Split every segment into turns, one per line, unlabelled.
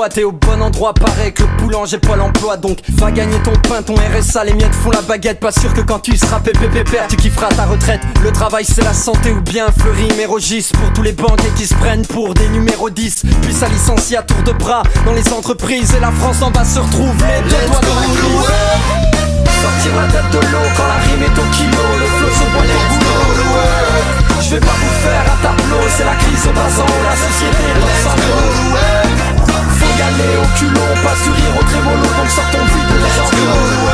toi, t'es au bon endroit. Pareil que le boulanger Pôle emploi. Donc va gagner ton pain, ton RSA, les miettes font la baguette. Pas sûr que quand tu seras pépépépère, tu kifferas ta retraite. Le travail c'est la santé ou bien Fleury Mérogis. Pour tous les banquiers qui se prennent pour des numéros 10. Puis ça licencie à tour de bras dans les entreprises. Et la France en bas se retrouve les deux doigts dans la crise. Sortir la tête de l'eau quand la rime est au kilo. Le flow se boit les boulots. Je vais pas vous faire un tableau. C'est la crise au basant, la société est dans son lot. Faut y aller au culot, pas sourire au trémolo. Donc sortons vite de l'enclos.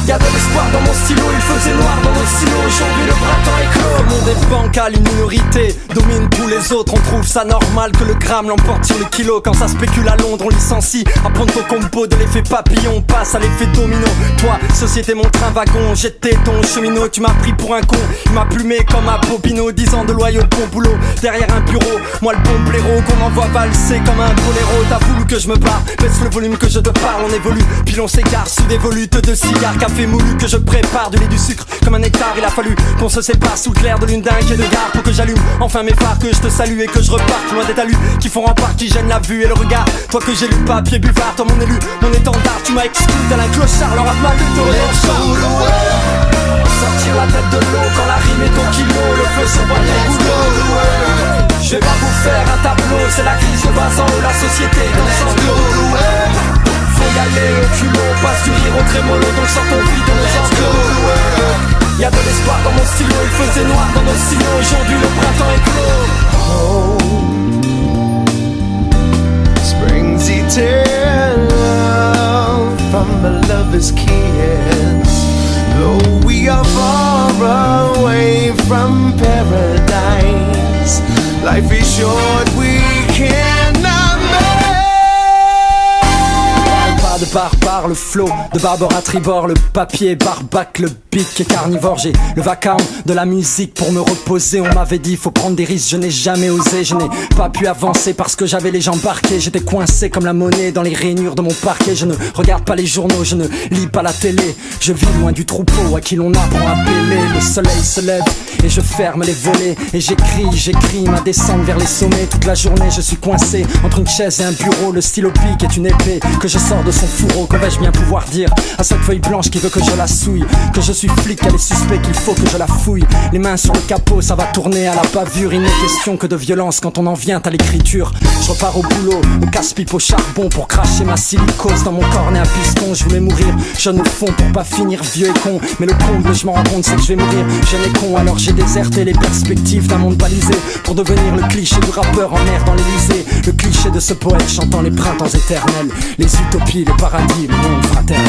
Y'a de l'espoir dans mon stylo, il faisait noir dans nos silos. Aujourd'hui le printemps est clos. Le monde est bancal, une minorité domine tous les autres. On trouve ça normal que le gramme l'emporte sur le kilo. Quand ça spécule à Londres, on licencie. À Ponto Combo, de l'effet papillon, on passe à l'effet domino. Toi, société, mon train wagon, j'étais ton cheminot. Tu m'as pris pour un con, il m'a plumé comme un Bobino. 10 ans de loyaux, bon boulot, derrière un bureau. Moi le bon blaireau qu'on envoie valser comme un boléro. T'as voulu que je me barre, baisse le volume que je te parle. On évolue, puis l'on s'égare sous des volutes de cigares. Café moulu que je prépare, du lait, du sucre comme un nectar. Il a fallu qu'on se sépare sous le clair de lune d'un quai de gare pour que j'allume enfin mes phares, que je te salue et que je reparte loin des talus qui font rempart, qui gênent la vue et le regard. Toi que j'ai lu papier buvard, toi mon élu, mon étendard. Tu m'as exclu tel un clochard, leur rap mal lutte sortir la tête de l'eau quand la rime est au kilo. Le feu se boit les boulots. Je vais pas vous faire un tableau, c'est la crise de basant, la société dans son lot. Faut y aller au culot, pas sourire au trémolo. Donc sortons vite de nos enclos. Y'a de l'espoir dans mon stylo, il faisait noir dans nos silos. Aujourd'hui le printemps est clos.
Oh, spring's eternal from a lover's kiss. Though we are far away from paradise, life is short, we cannot
de barbare, le flow de Barbara Tribord, le papier barbac, le beat qui est carnivore. J'ai le vacarme de la musique pour me reposer. On m'avait dit faut prendre des risques, je n'ai jamais osé. Je n'ai pas pu avancer parce que j'avais les jambes barquées. J'étais coincé comme la monnaie dans les rainures de mon parquet. Je ne regarde pas les journaux, je ne lis pas la télé. Je vis loin du troupeau à qui l'on apprend à appeler. Le soleil se lève et je ferme les volets. Et j'écris ma descente vers les sommets. Toute la journée je suis coincé entre une chaise et un bureau. Le stylo pique est une épée que je sors de son fourreau. Que vais-je bien pouvoir dire à cette feuille blanche qui veut que je la souille? Que je suis flic, qu'elle est suspect, qu'il faut que je la fouille. Les mains sur le capot, ça va tourner à la bavure. Il n'est question que de violence quand on en vient à l'écriture. Je repars au boulot, au casse-pipe, au charbon pour cracher ma silicose dans mon cornet à piston. Je voulais mourir jeune au fond pour pas finir vieux et con. Mais le comble, je m'en rends compte, c'est que je vais mourir jeune et con. Alors j'ai déserté les perspectives d'un monde balisé pour devenir le cliché du rappeur en mer dans l'Elysée. Le cliché de ce poète chantant les printemps éternels, les utopies, les paradis, le monde fraternel.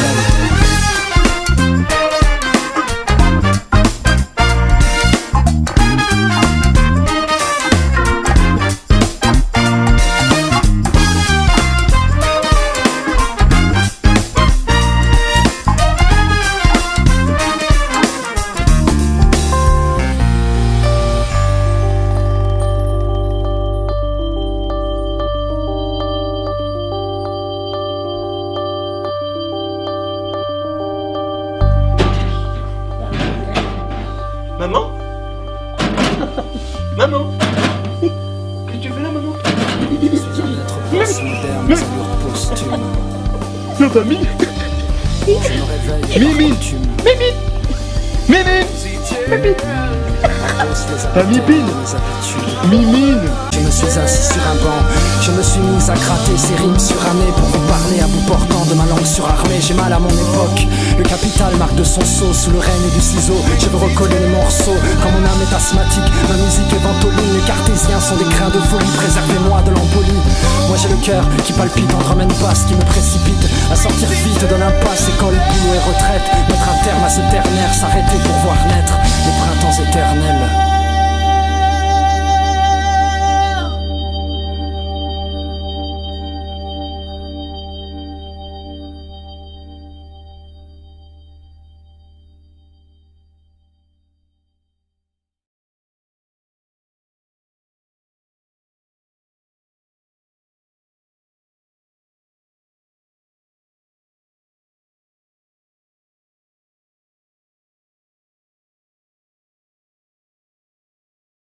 Maman? Maman? Qu'est-ce que tu fais là, maman? Non, pas Mimi! Mimi! Mimi! Mimi! Mimi! Ah, Mimine! Mimine!
Je me suis assis sur un banc, je me suis mis à gratter ces rimes suramées pour vous parler à bout portant de ma langue surarmée. J'ai mal à mon époque, le capital marque de son sceau sous le règne du ciseau. Je veux recoller les morceaux quand mon âme est asthmatique. Ma musique est ventoline, les cartésiens sont des grains de folie. Préservez-moi de l'embolie. Moi j'ai le cœur qui palpite en drum and bass, qui me précipite à sortir vite de l'impasse. École, boulot et retraite, mettre un terme à ce ternaire, s'arrêter pour voir naître les printemps éternels.